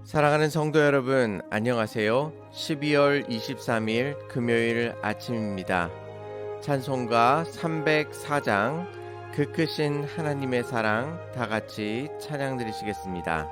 사랑하는 성도 여러분, 안녕하세요. 12월 23일 금요일 아침입니다. 찬송가 304장 그 크신 하나님의 사랑 다 같이 찬양 드리시겠습니다.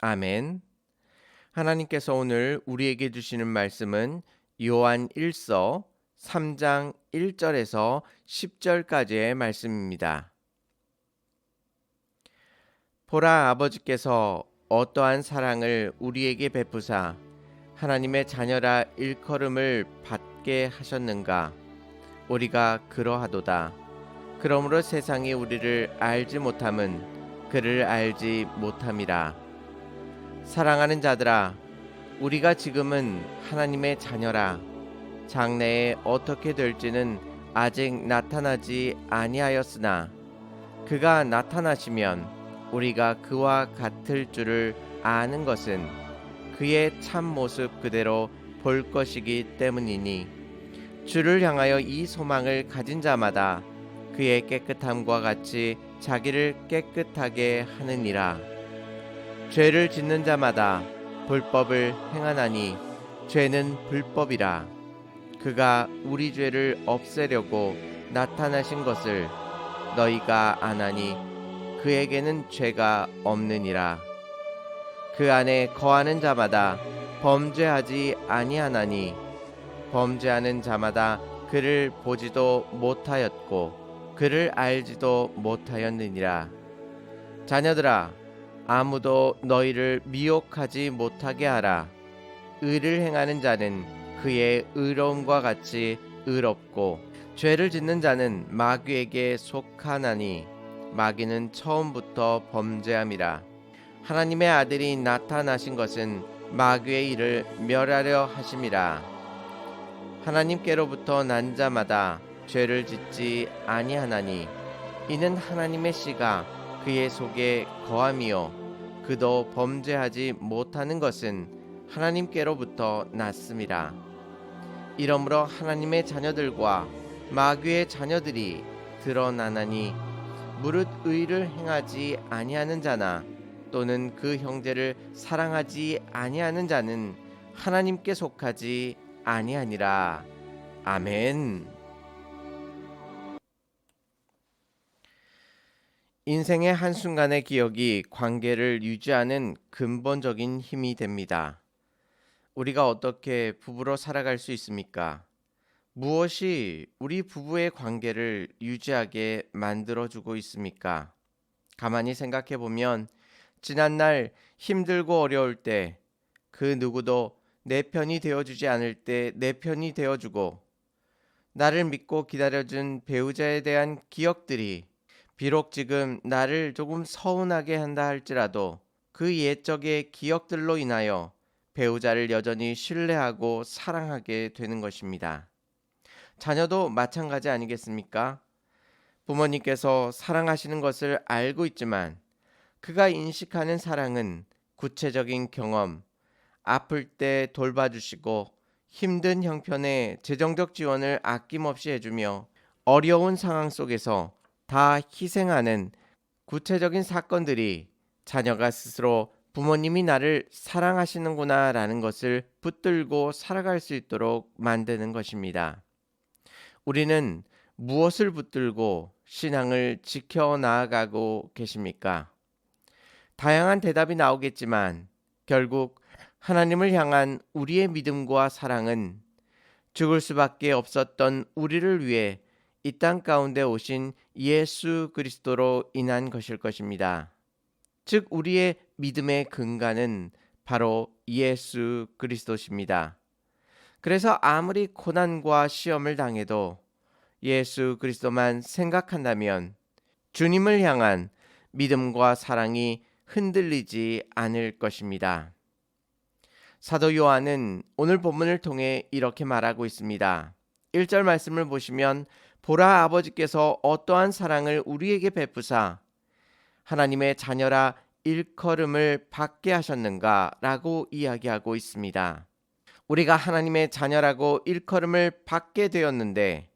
아멘. 하나님께서 오늘 우리에게 주시는 말씀은 요한 1서 3장 1절에서 10절까지의 말씀입니다. 보라, 아버지께서 어떠한 사랑을 우리에게 베푸사 하나님의 자녀라 일컬음을 받게 하셨는가. 우리가 그러하도다. 그러므로 세상이 우리를 알지 못함은 그를 알지 못함이라. 사랑하는 자들아, 우리가 지금은 하나님의 자녀라. 장래에 어떻게 될지는 아직 나타나지 아니하였으나 그가 나타나시면 우리가 그와 같을 줄을 아는 것은 그의 참 모습 그대로 볼 것이기 때문이니, 주를 향하여 이 소망을 가진 자마다 그의 깨끗함과 같이 자기를 깨끗하게 하느니라. 죄를 짓는 자마다 불법을 행하나니 죄는 불법이라. 그가 우리 죄를 없애려고 나타나신 것을 너희가 아나니 그에게는 죄가 없느니라. 그 안에 거하는 자마다 범죄하지 아니하나니 범죄하는 자마다 그를 보지도 못하였고 그를 알지도 못하였느니라. 자녀들아, 아무도 너희를 미혹하지 못하게 하라. 의를 행하는 자는 그의 의로움과 같이 의롭고 죄를 짓는 자는 마귀에게 속하나니 마귀는 처음부터 범죄함이라. 하나님의 아들이 나타나신 것은 마귀의 일을 멸하려 하심이라. 하나님께로부터 난 자마다 죄를 짓지 아니하나니 이는 하나님의 씨가 그의 속에 거함이요 그도 범죄하지 못하는 것은 하나님께로부터 났음이라. 이러므로 하나님의 자녀들과 마귀의 자녀들이 드러나나니 무릇 의를 행하지 아니하는 자나 또는 그 형제를 사랑하지 아니하는 자는 하나님께 속하지 아니하니라. 아멘. 인생의 한순간의 기억이 관계를 유지하는 근본적인 힘이 됩니다. 우리가 어떻게 부부로 살아갈 수 있습니까? 무엇이 우리 부부의 관계를 유지하게 만들어주고 있습니까? 가만히 생각해 보면 지난날 힘들고 어려울 때 그 누구도 내 편이 되어주지 않을 때 내 편이 되어주고 나를 믿고 기다려준 배우자에 대한 기억들이 비록 지금 나를 조금 서운하게 한다 할지라도 그 옛적의 기억들로 인하여 배우자를 여전히 신뢰하고 사랑하게 되는 것입니다. 자녀도 마찬가지 아니겠습니까? 부모님께서 사랑하시는 것을 알고 있지만 그가 인식하는 사랑은 구체적인 경험, 아플 때 돌봐주시고 힘든 형편에 재정적 지원을 아낌없이 해주며 어려운 상황 속에서 다 희생하는 구체적인 사건들이 자녀가 스스로 부모님이 나를 사랑하시는구나 라는 것을 붙들고 살아갈 수 있도록 만드는 것입니다. 우리는 무엇을 붙들고 신앙을 지켜나가고 계십니까? 다양한 대답이 나오겠지만 결국 하나님을 향한 우리의 믿음과 사랑은 죽을 수밖에 없었던 우리를 위해 이 땅 가운데 오신 예수 그리스도로 인한 것일 것입니다. 즉 우리의 믿음의 근간은 바로 예수 그리스도십니다. 그래서 아무리 고난과 시험을 당해도 예수 그리스도만 생각한다면 주님을 향한 믿음과 사랑이 흔들리지 않을 것입니다. 사도 요한은 오늘 본문을 통해 이렇게 말하고 있습니다. 1절 말씀을 보시면 보라 아버지께서 어떠한 사랑을 우리에게 베푸사 하나님의 자녀라 일컬음을 받게 하셨는가 라고 이야기하고 있습니다. 우리가 하나님의 자녀라고 일컬음을 받게 되었는데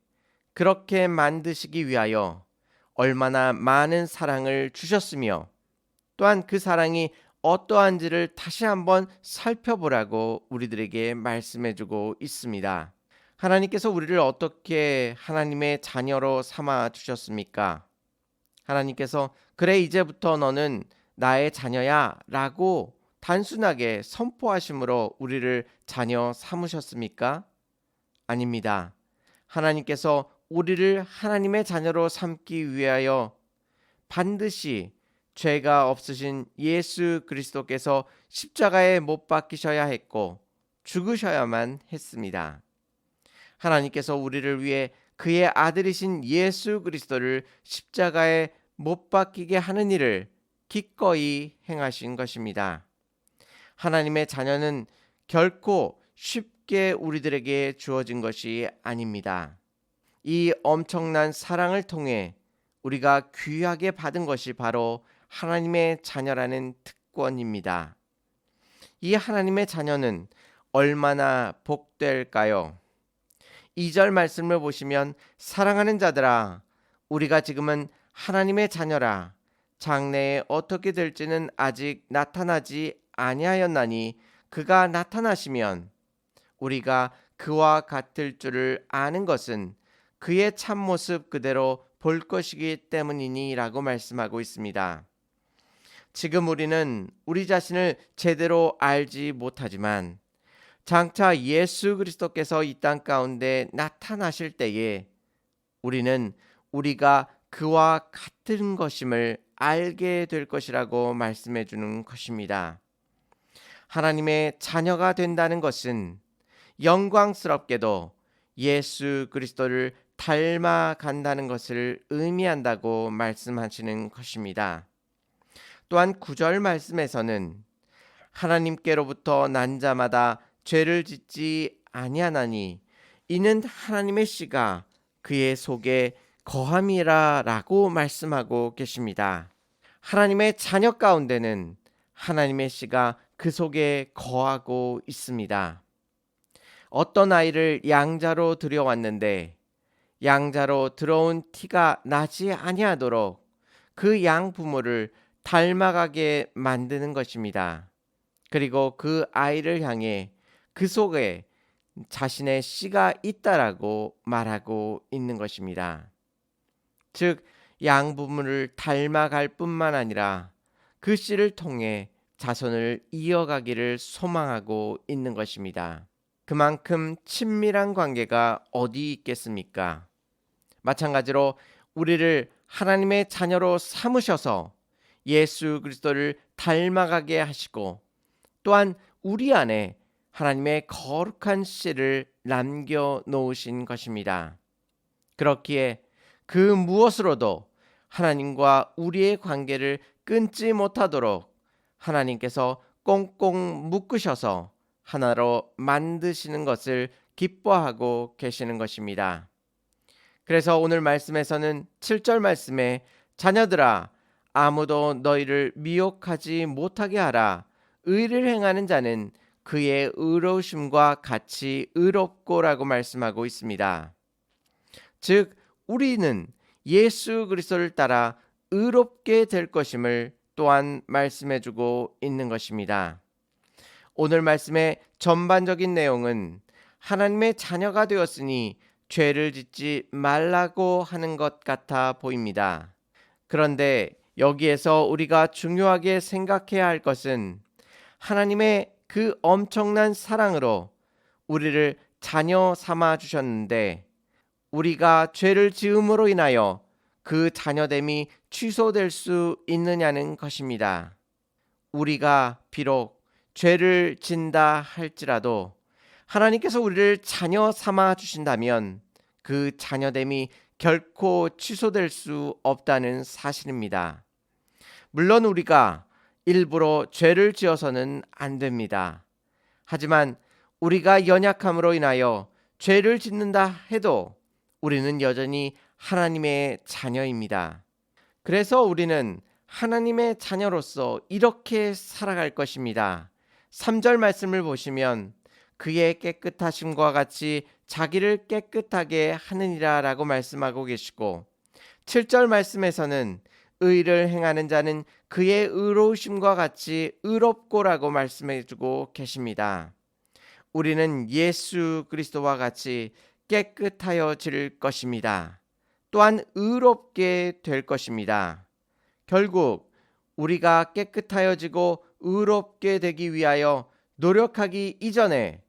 그렇게 만드시기 위하여 얼마나 많은 사랑을 주셨으며 또한 그 사랑이 어떠한지를 다시 한번 살펴보라고 우리들에게 말씀해주고 있습니다. 하나님께서 우리를 어떻게 하나님의 자녀로 삼아 주셨습니까? 하나님께서 그래 이제부터 너는 나의 자녀야 라고 단순하게 선포하심으로 우리를 자녀 삼으셨습니까? 아닙니다. 하나님께서 우리를 하나님의 자녀로 삼기 위하여 반드시 죄가 없으신 예수 그리스도께서 십자가에 못 박히셔야 했고 죽으셔야만 했습니다. 하나님께서 우리를 위해 그의 아들이신 예수 그리스도를 십자가에 못 박히게 하는 일을 기꺼이 행하신 것입니다. 하나님의 자녀는 결코 쉽게 우리들에게 주어진 것이 아닙니다. 이 엄청난 사랑을 통해 우리가 귀하게 받은 것이 바로 하나님의 자녀라는 특권입니다. 이 하나님의 자녀는 얼마나 복될까요? 2절 말씀을 보시면 사랑하는 자들아 우리가 지금은 하나님의 자녀라. 장래에 어떻게 될지는 아직 나타나지 아니하였나니 그가 나타나시면 우리가 그와 같을 줄을 아는 것은 그의 참모습 그대로 볼 것이기 때문이니라고 말씀하고 있습니다. 지금 우리는 우리 자신을 제대로 알지 못하지만 장차 예수 그리스도께서 이 땅 가운데 나타나실 때에 우리는 우리가 그와 같은 것임을 알게 될 것이라고 말씀해 주는 것입니다. 하나님의 자녀가 된다는 것은 영광스럽게도 예수 그리스도를 닮아간다는 것을 의미한다고 말씀하시는 것입니다. 또한 9절 말씀에서는 하나님께로부터 난 자마다 죄를 짓지 아니하나니 이는 하나님의 씨가 그의 속에 거함이라라고 말씀하고 계십니다. 하나님의 자녀 가운데는 하나님의 씨가 그 속에 거하고 있습니다. 어떤 아이를 양자로 들여왔는데 양자로 들어온 티가 나지 아니하도록 그 양 부모를 닮아가게 만드는 것입니다. 그리고 그 아이를 향해 그 속에 자신의 씨가 있다라고 말하고 있는 것입니다. 즉 양부모를 닮아갈 뿐만 아니라 그 씨를 통해 자손을 이어가기를 소망하고 있는 것입니다. 그만큼 친밀한 관계가 어디 있겠습니까? 마찬가지로 우리를 하나님의 자녀로 삼으셔서 예수 그리스도를 닮아가게 하시고 또한 우리 안에 하나님의 거룩한 씨를 남겨 놓으신 것입니다. 그렇기에 그 무엇으로도 하나님과 우리의 관계를 끊지 못하도록 하나님께서 꽁꽁 묶으셔서 하나로 만드시는 것을 기뻐하고 계시는 것입니다. 그래서 오늘 말씀에서는 7절 말씀에 자녀들아 아무도 너희를 미혹하지 못하게 하라. 의를 행하는 자는 그의 의로우심과 같이 의롭고라고 말씀하고 있습니다. 즉 우리는 예수 그리스도를 따라 의롭게 될 것임을 또한 말씀해주고 있는 것입니다. 오늘 말씀의 전반적인 내용은 하나님의 자녀가 되었으니 죄를 짓지 말라고 하는 것 같아 보입니다. 그런데 여기에서 우리가 중요하게 생각해야 할 것은 하나님의 그 엄청난 사랑으로 우리를 자녀 삼아 주셨는데 우리가 죄를 지음으로 인하여 그 자녀됨이 취소될 수 있느냐는 것입니다. 우리가 비록 죄를 진다 할지라도 하나님께서 우리를 자녀 삼아 주신다면 그 자녀됨이 결코 취소될 수 없다는 사실입니다. 물론 우리가 일부러 죄를 지어서는 안 됩니다. 하지만 우리가 연약함으로 인하여 죄를 짓는다 해도 우리는 여전히 하나님의 자녀입니다. 그래서 우리는 하나님의 자녀로서 이렇게 살아갈 것입니다. 3절 말씀을 보시면 그의 깨끗하심과 같이 자기를 깨끗하게 하느니라 라고 말씀하고 계시고 7절 말씀에서는 의를 행하는 자는 그의 의로우심과 같이 의롭고라고 말씀해주고 계십니다. 우리는 예수 그리스도와 같이 깨끗하여질 것입니다. 또한 의롭게 될 것입니다. 결국 우리가 깨끗하여지고 의롭게 되기 위하여 노력하기 이전에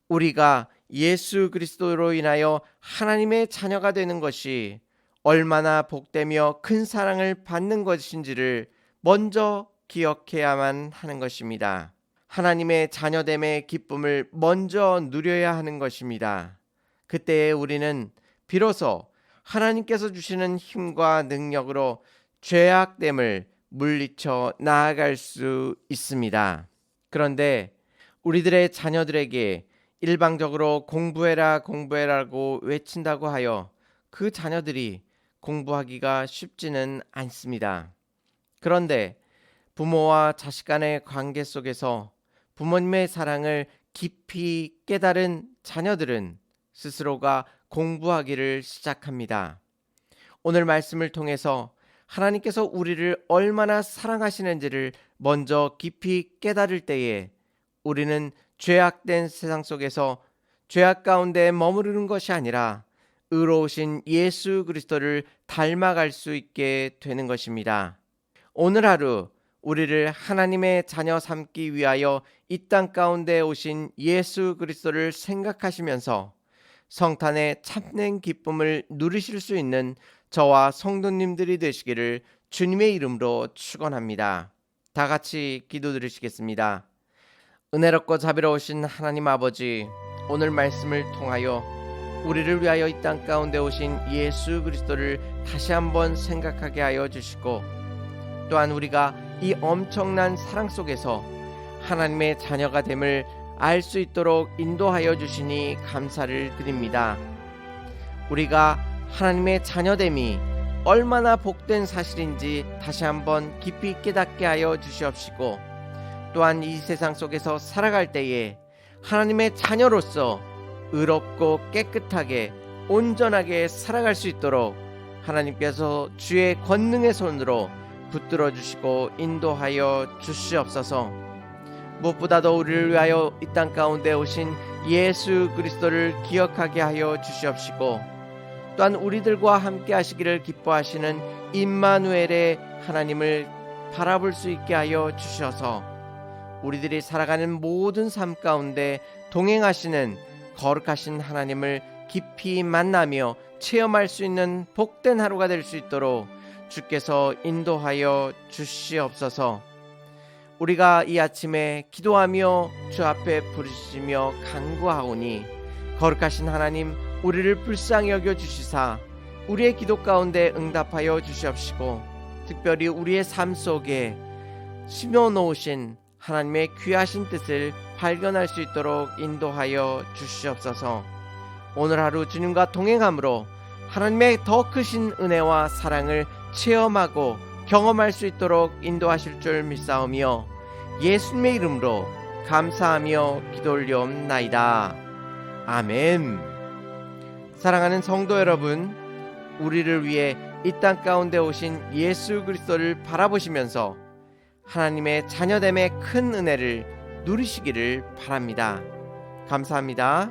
우리가 예수 그리스도로 인하여 하나님의 자녀가 되는 것이 얼마나 복되며 큰 사랑을 받는 것인지를 먼저 기억해야만 하는 것입니다. 하나님의 자녀됨의 기쁨을 먼저 누려야 하는 것입니다. 그때에 우리는 비로소 하나님께서 주시는 힘과 능력으로 죄악됨을 물리쳐 나아갈 수 있습니다. 그런데 우리들의 자녀들에게 일방적으로 공부해라고 외친다고 하여 그 자녀들이 공부하기가 쉽지는 않습니다. 그런데 부모와 자식 간의 관계 속에서 부모님의 사랑을 깊이 깨달은 자녀들은 스스로가 공부하기를 시작합니다. 오늘 말씀을 통해서 하나님께서 우리를 얼마나 사랑하시는지를 먼저 깊이 깨달을 때에 우리는 죄악된 세상 속에서 죄악 가운데 머무르는 것이 아니라 의로우신 예수 그리스도를 닮아갈 수 있게 되는 것입니다. 오늘 하루 우리를 하나님의 자녀 삼기 위하여 이 땅 가운데 오신 예수 그리스도를 생각하시면서 성탄의 참된 기쁨을 누리실 수 있는 저와 성도님들이 되시기를 주님의 이름으로 축원합니다. 다 같이 기도드리시겠습니다. 은혜롭고 자비로우신 하나님 아버지, 오늘 말씀을 통하여 우리를 위하여 이 땅 가운데 오신 예수 그리스도를 다시 한번 생각하게 하여 주시고, 또한 우리가 이 엄청난 사랑 속에서 하나님의 자녀가 됨을 알 수 있도록 인도하여 주시니 감사를 드립니다. 우리가 하나님의 자녀됨이 얼마나 복된 사실인지 다시 한번 깊이 깨닫게 하여 주시옵시고, 또한 이 세상 속에서 살아갈 때에 하나님의 자녀로서 의롭고 깨끗하게 온전하게 살아갈 수 있도록 하나님께서 주의 권능의 손으로 붙들어 주시고 인도하여 주시옵소서. 무엇보다도 우리를 위하여 이 땅 가운데 오신 예수 그리스도를 기억하게 하여 주시옵시고, 또한 우리들과 함께 하시기를 기뻐하시는 임마누엘의 하나님을 바라볼 수 있게 하여 주셔서 우리들이 살아가는 모든 삶 가운데 동행하시는 거룩하신 하나님을 깊이 만나며 체험할 수 있는 복된 하루가 될 수 있도록 주께서 인도하여 주시옵소서. 우리가 이 아침에 기도하며 주 앞에 부르시며 간구하오니 거룩하신 하나님, 우리를 불쌍히 여겨 주시사 우리의 기도 가운데 응답하여 주시옵시고, 특별히 우리의 삶 속에 심어놓으신 하나님의 귀하신 뜻을 발견할 수 있도록 인도하여 주시옵소서. 오늘 하루 주님과 동행함으로 하나님의 더 크신 은혜와 사랑을 체험하고 경험할 수 있도록 인도하실 줄 믿사오며 예수님의 이름으로 감사하며 기도 올려옵나이다. 아멘. 사랑하는 성도 여러분, 우리를 위해 이 땅 가운데 오신 예수 그리스도를 바라보시면서 하나님의 자녀됨의 큰 은혜를 누리시기를 바랍니다. 감사합니다.